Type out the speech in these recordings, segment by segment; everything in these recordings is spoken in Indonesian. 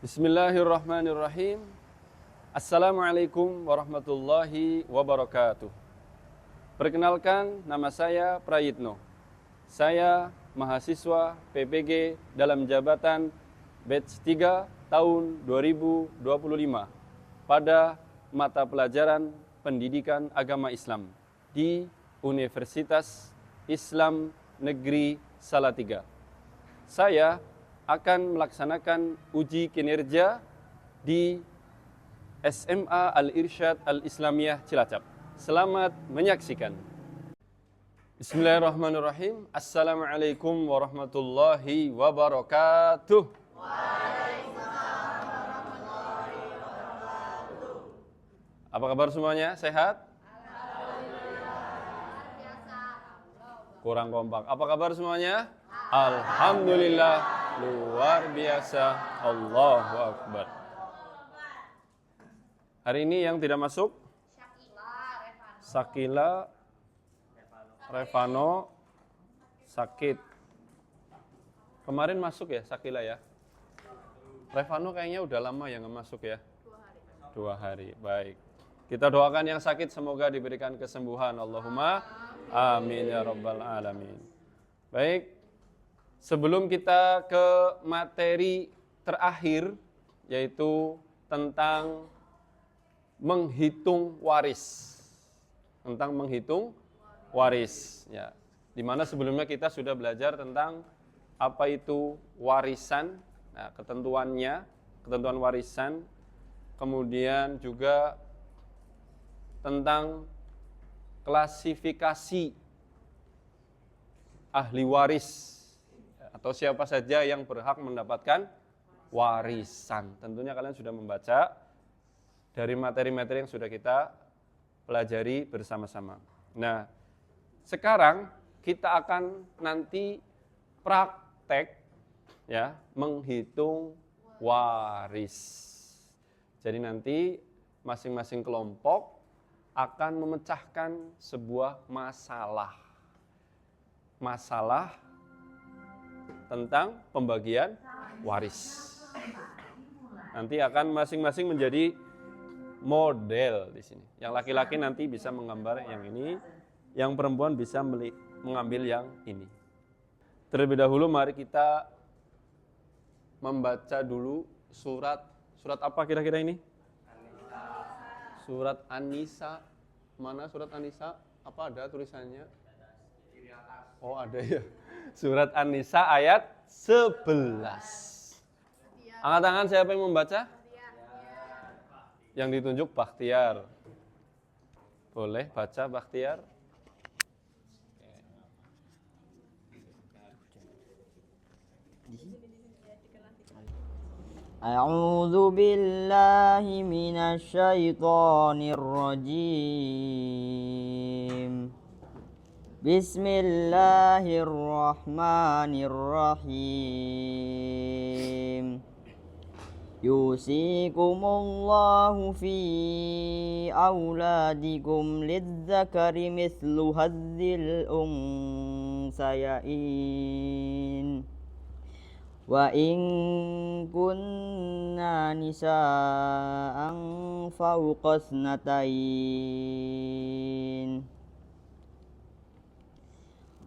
Bismillahirrahmanirrahim. Assalamualaikum warahmatullahi wabarakatuh. Perkenalkan, nama saya Prayitno. Saya mahasiswa PPG dalam jabatan batch 3 tahun 2025 pada mata pelajaran Pendidikan Agama Islam di Universitas Islam Negeri Salatiga. Saya akan melaksanakan uji kinerja di SMA Al-Irsyad Al-Islamiyah Cilacap. Selamat menyaksikan. Bismillahirrahmanirrahim. Assalamualaikum warahmatullahi wabarakatuh. Waalaikumsalam warahmatullahi wabarakatuh. Apa kabar semuanya? Sehat? Kurang kompak. Apa kabar semuanya? Alhamdulillah. Luar biasa. Allahu Akbar. Hari ini yang tidak masuk? Sakila, Revano, sakit. Kemarin masuk ya Sakila ya? Revano kayaknya udah lama ya nggak masuk ya? 2 hari. Baik. Kita doakan yang sakit semoga diberikan kesembuhan. Allahumma amin ya rabbal alamin. Baik. Sebelum kita ke materi terakhir, yaitu tentang menghitung waris. Tentang menghitung waris. Ya. Dimana sebelumnya kita sudah belajar tentang apa itu warisan, nah, ketentuannya, ketentuan warisan, kemudian juga tentang klasifikasi ahli waris, atau siapa saja yang berhak mendapatkan warisan. Tentunya kalian sudah membaca dari materi-materi yang sudah kita pelajari bersama-sama. Nah, sekarang kita akan nanti praktek ya, menghitung waris. Jadi nanti masing-masing kelompok akan memecahkan sebuah masalah. Masalah tentang pembagian waris. Nanti akan masing-masing menjadi model di sini. Yang laki-laki nanti bisa menggambar yang ini, yang perempuan bisa mengambil yang ini. Terlebih dahulu mari kita membaca dulu surat apa kira-kira ini? Surat An-Nisa. Mana surat An-Nisa? Apa ada tulisannya? Oh, ada ya. Surat An-Nisa ayat 11. Angkat tangan siapa yang membaca? Yang ditunjuk Bakhtiar. Boleh baca Bakhtiar? A'udzu billahi minasy syaithanir rajim. Bismillahirrahmanirrahim. Yusikumullahu fi auladikum lidzakari mithlu hadzil unsayain. Wa in kunna nisa'an fawqa tsnatain.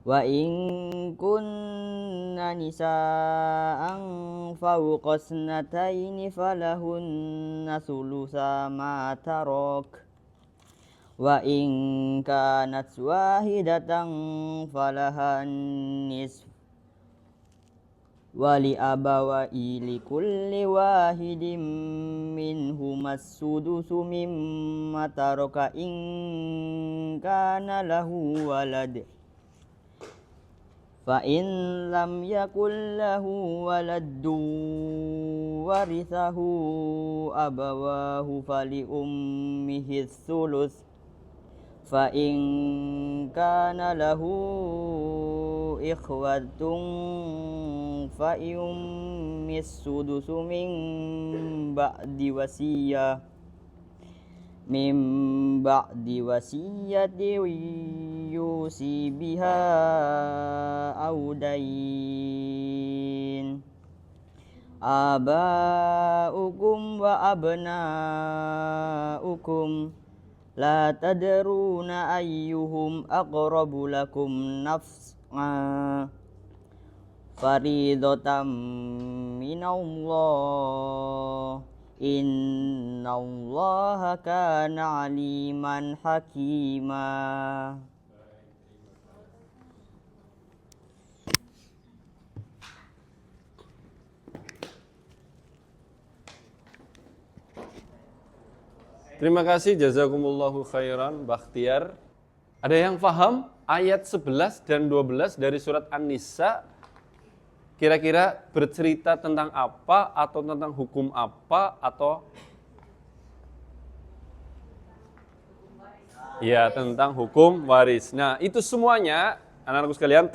Wa in kunna nisa'an fawqa tsnataini falahunna thulutsa ma tarak. Wa in kanat wahidatan falahan nisf. Wali abawai likulli wahidin minhumas sudusu mimma taraka in kana lahu walad. Fa in lam yakul lahu waladun warithahu abawahu fali ummihi thuluth. Fa in kana lahu ikhwatun fa ummis sudusu min ba'di wasiyati yusi biha audain. aba'ukum wa abna'ukum la tadruna ayyuhum aqrabu lakum naf'a faridatan minallah innallaha kana aliman hakima. Terima kasih, jazakumullahu khairan, Bakhtiar. Ada yang paham ayat 11 dan 12 dari surat An-Nisa? Kira-kira bercerita tentang apa atau tentang hukum apa atau? Ya, tentang hukum waris. Nah, itu semuanya, anak-anakku sekalian,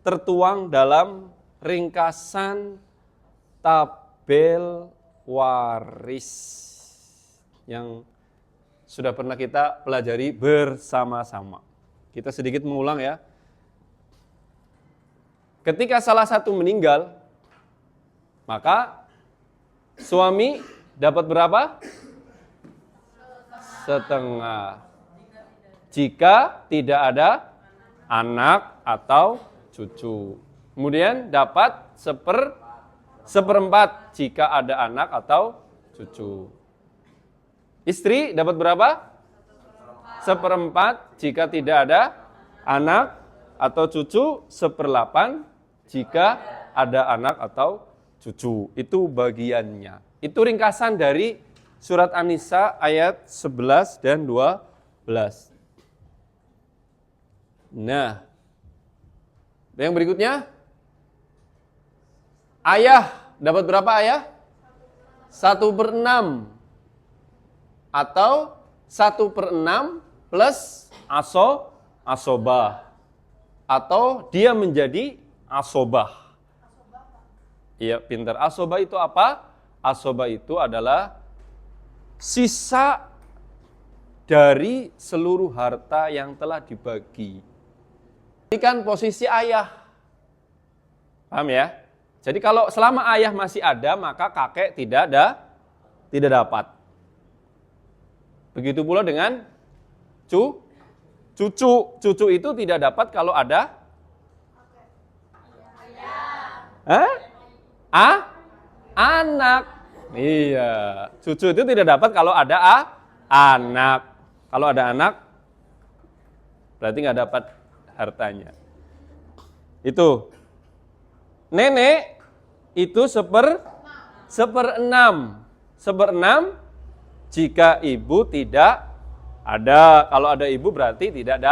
tertuang dalam ringkasan tabel waris yang sudah pernah kita pelajari bersama-sama. Kita sedikit mengulang ya. Ketika salah satu meninggal, maka suami dapat berapa? Setengah. Jika tidak ada anak atau cucu. Kemudian dapat seperempat jika ada anak atau cucu. Istri dapat berapa? Seperempat jika tidak ada anak atau cucu, 1/8 jika ada anak atau cucu. Itu bagiannya. Itu ringkasan dari surat An-Nisa ayat 11 dan 12. Nah, yang berikutnya, ayah dapat berapa ayah? 1/6 atau 1/6 plus asobah atau dia menjadi asobah. Iya, pintar. Asobah itu apa? Asobah itu adalah sisa dari seluruh harta yang telah dibagi. Ini kan posisi ayah. Paham ya? Jadi kalau selama ayah masih ada, maka kakek tidak dapat. Begitu pula dengan cucu. Cucu itu tidak dapat kalau ada anak. Iya, cucu itu tidak dapat kalau ada anak. Kalau ada anak, berarti nggak dapat hartanya. Itu. Nenek itu 1/6. 1/6 jika ibu tidak ada. Kalau ada ibu berarti tidak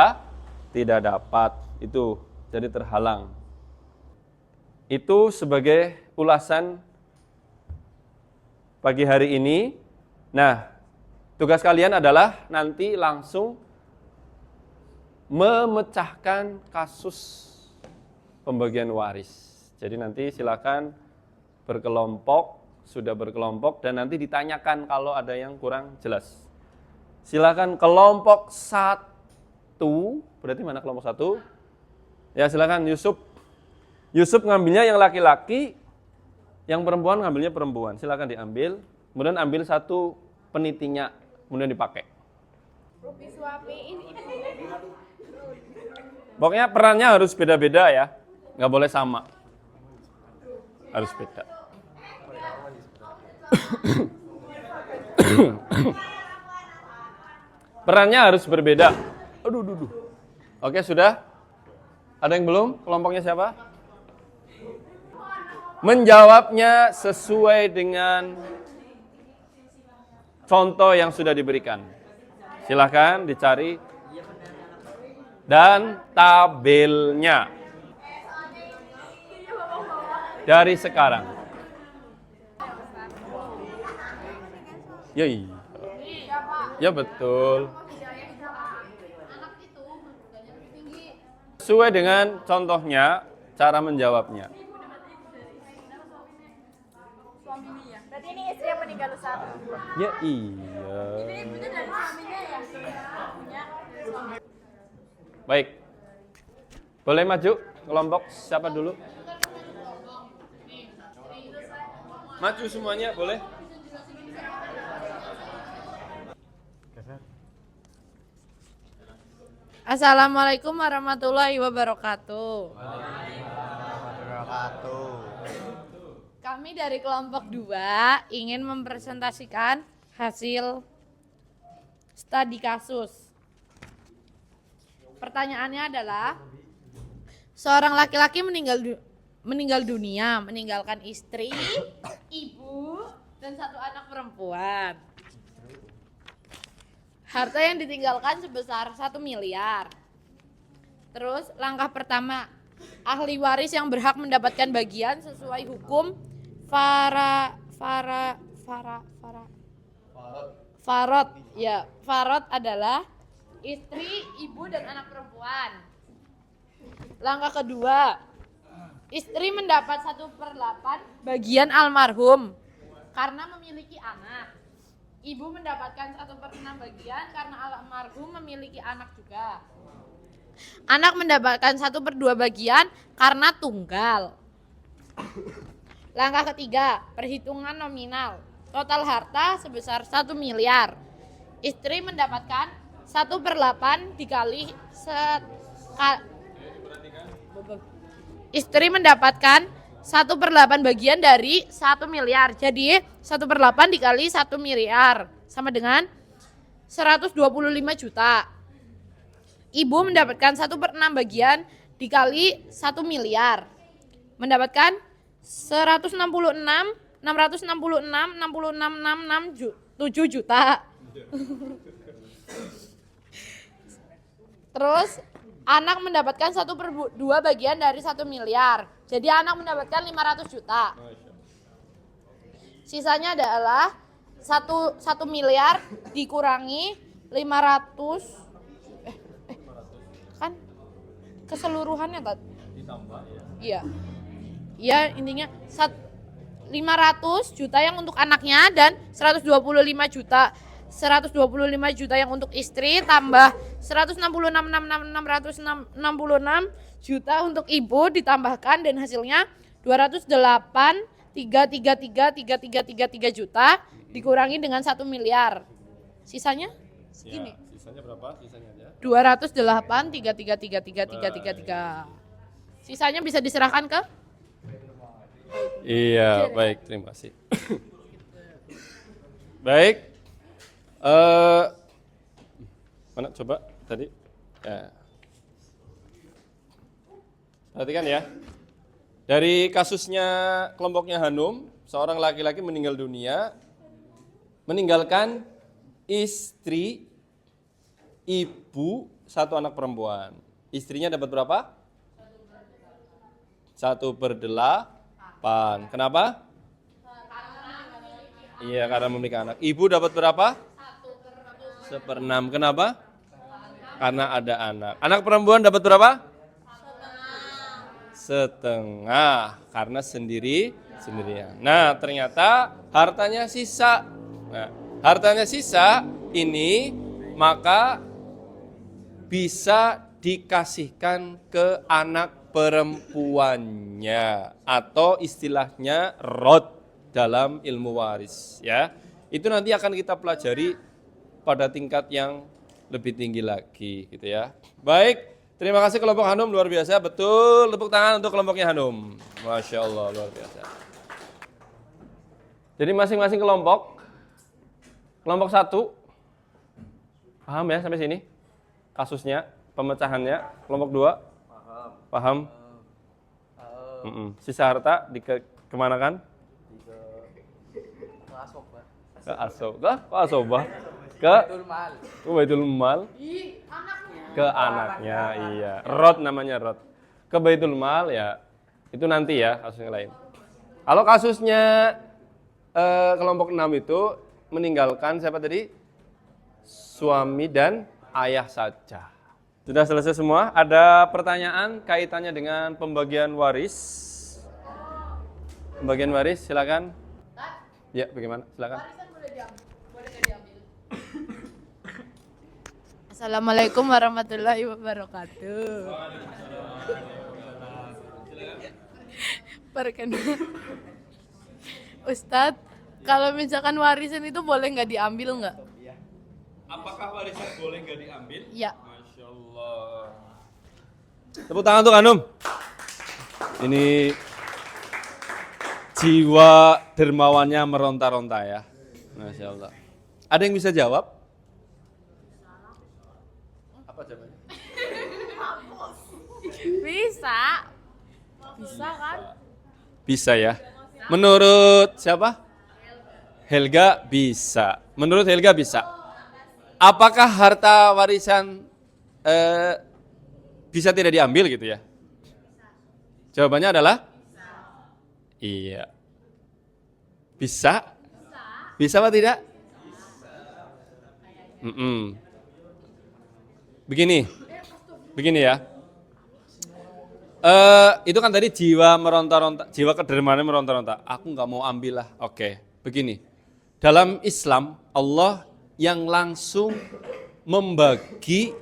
dapat. Itu jadi terhalang. Itu sebagai ulasan pagi hari ini. Nah, tugas kalian adalah nanti langsung memecahkan kasus pembagian waris. Jadi nanti silakan berkelompok, sudah berkelompok, dan nanti ditanyakan kalau ada yang kurang jelas. Silakan kelompok 1, berarti mana kelompok 1? Ya silakan Yusuf. Yusuf ngambilnya yang laki-laki, yang perempuan ngambilnya perempuan. Silakan diambil, kemudian ambil 1 penitinya, kemudian dipakai. Pokoknya perannya harus beda-beda ya, nggak boleh sama. Harus beda. Perannya harus berbeda. Aduh. Oke, sudah? Ada yang belum? Kelompoknya siapa? Menjawabnya sesuai dengan contoh yang sudah diberikan. Silahkan dicari. Dan tabelnya. Dari sekarang. Ya iya. Ya betul. Sesuai dengan contohnya, cara menjawabnya. Berarti ini istri yang meninggal saat itu. Ya iya. Ini ibunya dari suaminya ya? Punya suami. Baik. Boleh maju kelompok siapa dulu? Maju semuanya, boleh? Assalamualaikum warahmatullahi wabarakatuh. Kami dari kelompok 2 ingin mempresentasikan hasil studi kasus. Pertanyaannya adalah, seorang laki-laki meninggal dunia, meninggalkan istri, ibu, dan 1 anak perempuan. Harta yang ditinggalkan sebesar 1 miliar. Terus langkah pertama, ahli waris yang berhak mendapatkan bagian sesuai hukum farod. Ya, farod adalah istri, ibu, dan anak perempuan. Langkah kedua, istri mendapat 1/8 bagian almarhum karena memiliki anak. Ibu mendapatkan 1/6 bagian karena almarhum memiliki anak juga. Anak mendapatkan 1/2 bagian karena tunggal. Langkah ketiga, perhitungan nominal. Total harta sebesar 1 miliar. Istri mendapatkan 1/8 dikali Istri mendapatkan 1/8 bagian dari 1 miliar. Jadi 1/8 dikali 1 miliar sama dengan 125 juta. Ibu mendapatkan 1/6 bagian dikali 1 miliar. Mendapatkan 666 juta. Terus anak mendapatkan 1/2 bagian dari 1 miliar. Jadi anak mendapatkan 500 juta. Sisanya adalah 1 miliar dikurangi 500. Kan keseluruhannya tadi. Ditambah ya. Iya. Iya, intinya 500 juta yang untuk anaknya dan 125 juta. 125 juta yang untuk istri tambah 666 juta untuk ibu ditambahkan dan hasilnya 208,333 juta dikurangi dengan 1 miliar. Sisanya segini. Ya, sisanya berapa? Sisanya aja. 208,3333333. Sisanya bisa diserahkan ke? Iya, baik, terima kasih. Baik. Mana coba tadi? Ya. Perhatikan ya. Dari kasusnya kelompoknya Hanum, seorang laki-laki meninggal dunia, meninggalkan istri, ibu, 1 anak perempuan. Istrinya dapat berapa? 1/8. Kenapa? Iya, karena memiliki anak. Ibu dapat berapa? 1/6. Kenapa? Karena ada anak. Anak perempuan dapat berapa? Setengah. Karena sendirian. Nah, ternyata hartanya sisa. Nah, hartanya sisa ini maka bisa dikasihkan ke anak perempuannya atau istilahnya rod dalam ilmu waris ya. Itu nanti akan kita pelajari pada tingkat yang lebih tinggi lagi gitu ya. Baik, terima kasih kelompok Hanum, luar biasa, betul. Tepuk tangan untuk kelompoknya Hanum. Masya Allah, luar biasa. Jadi masing-masing kelompok 1 paham ya sampai sini kasusnya, pemecahannya. Kelompok 2 paham. Sisa harta kemanakan? Ke asobah. Ke Baitul Mal. Ke anaknya, iya. Rod namanya rod. Ke Baitul Mal ya. Itu nanti ya kasusnya lain. Kalau kasusnya kelompok 6 itu meninggalkan siapa tadi? Suami dan ayah saja. Sudah selesai semua? Ada pertanyaan kaitannya dengan pembagian waris? Pembagian waris, silakan. Ya, bagaimana? Silakan. Assalamualaikum warahmatullahi wabarakatuh. Ustadz, kalau misalkan warisan itu boleh nggak diambil nggak? Apakah warisan boleh nggak diambil? Ya. Masya Allah. Tepuk tangan untuk Anum. Ini jiwa dermawannya meronta-ronta ya. Masya Allah. Ada yang bisa jawab? Apa jawabannya? Bisa. Bisa kan? Bisa ya. Menurut siapa? Helga bisa. Menurut Helga bisa. Apakah harta warisan bisa tidak diambil gitu ya? Jawabannya adalah iya. Bisa? Bisa apa tidak? Begini ya. Itu kan tadi jiwa meronta-ronta, jiwa kedermawanan meronta-ronta. Aku nggak mau ambil lah. Oke, begini. Dalam Islam, Allah yang langsung membagi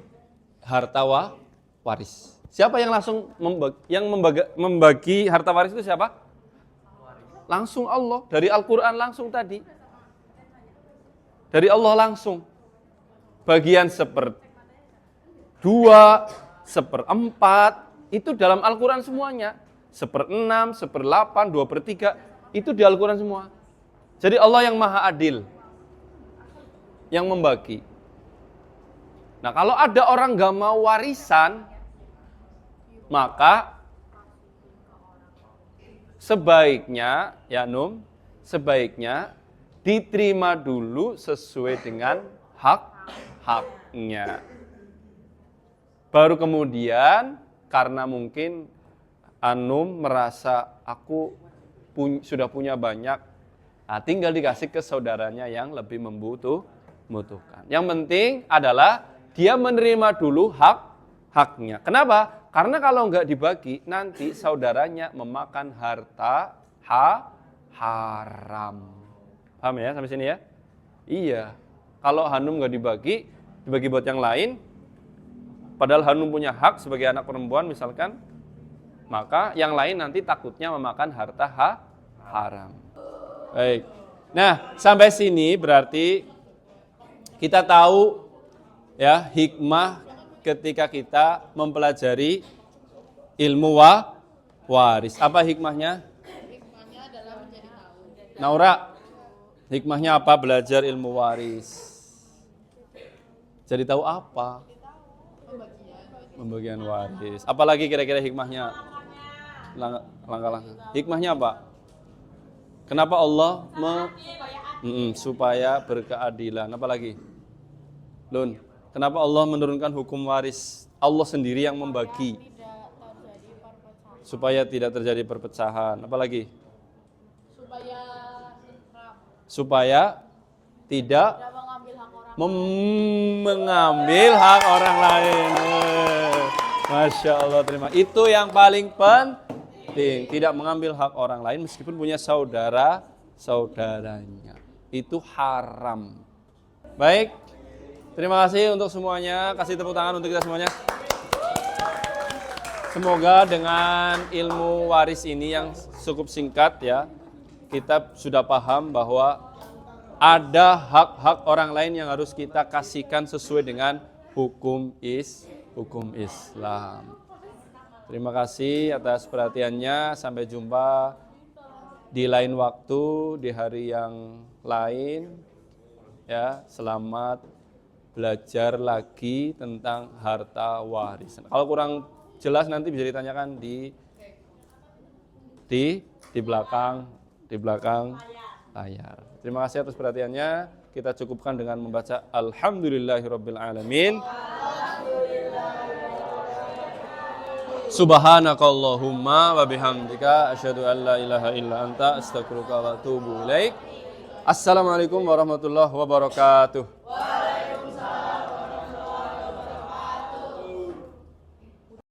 harta waris. Siapa yang langsung membagi harta waris itu siapa? Langsung Allah. Dari Al-Quran langsung tadi. Dari Allah langsung. Bagian 1/2, 1/4, itu dalam Al-Quran semuanya. 1/6, 1/8, 2/3, itu di Al-Quran semua. Jadi Allah yang maha adil. Yang membagi. Nah kalau ada orang gak mau warisan, maka sebaiknya, ya Num, sebaiknya diterima dulu sesuai dengan hak-haknya. Baru kemudian karena mungkin Anum merasa aku sudah punya banyak, nah tinggal dikasih ke saudaranya yang lebih membutuhkan. Yang penting adalah dia menerima dulu hak-haknya. Kenapa? Karena kalau nggak dibagi, nanti saudaranya memakan harta haram. Paham ya sampai sini ya? Iya. Kalau Hanum nggak dibagi buat yang lain, padahal Hanum punya hak sebagai anak perempuan misalkan, maka yang lain nanti takutnya memakan harta haram. Baik. Nah, sampai sini berarti kita tahu ya hikmah ketika kita mempelajari ilmu waris. Apa hikmahnya? Hikmahnya adalah menjadi tahu. Naura, hikmahnya apa belajar ilmu waris? Jadi tahu apa? Pembagian waris. Apalagi kira-kira hikmahnya? Langkah-langkah. Hikmahnya apa? Kenapa Allah supaya berkeadilan? Apalagi? Lun, kenapa Allah menurunkan hukum waris? Allah sendiri yang membagi. Supaya tidak terjadi perpecahan. Apalagi? Supaya tidak mengambil hak orang lain. Masya Allah, terima. Itu yang paling penting. Tidak mengambil hak orang lain meskipun punya saudaranya. Itu haram. Baik, terima kasih untuk semuanya. Kasih tepuk tangan untuk kita semuanya. Semoga dengan ilmu waris ini yang cukup singkat ya, kita sudah paham bahwa ada hak-hak orang lain yang harus kita kasihkan sesuai dengan hukum Islam. Terima kasih atas perhatiannya. Sampai jumpa di lain waktu, di hari yang lain. Ya, selamat belajar lagi tentang harta warisan. Kalau kurang jelas nanti bisa ditanyakan di belakang layar. Terima kasih atas perhatiannya. Kita cukupkan dengan membaca Alhamdulillahirabbil alamin. Subhanakallahumma wa bihamdika asyhadu an la ilaha illa anta astaghfiruka wa atubu ilaik. Assalamualaikum warahmatullahi wabarakatuh.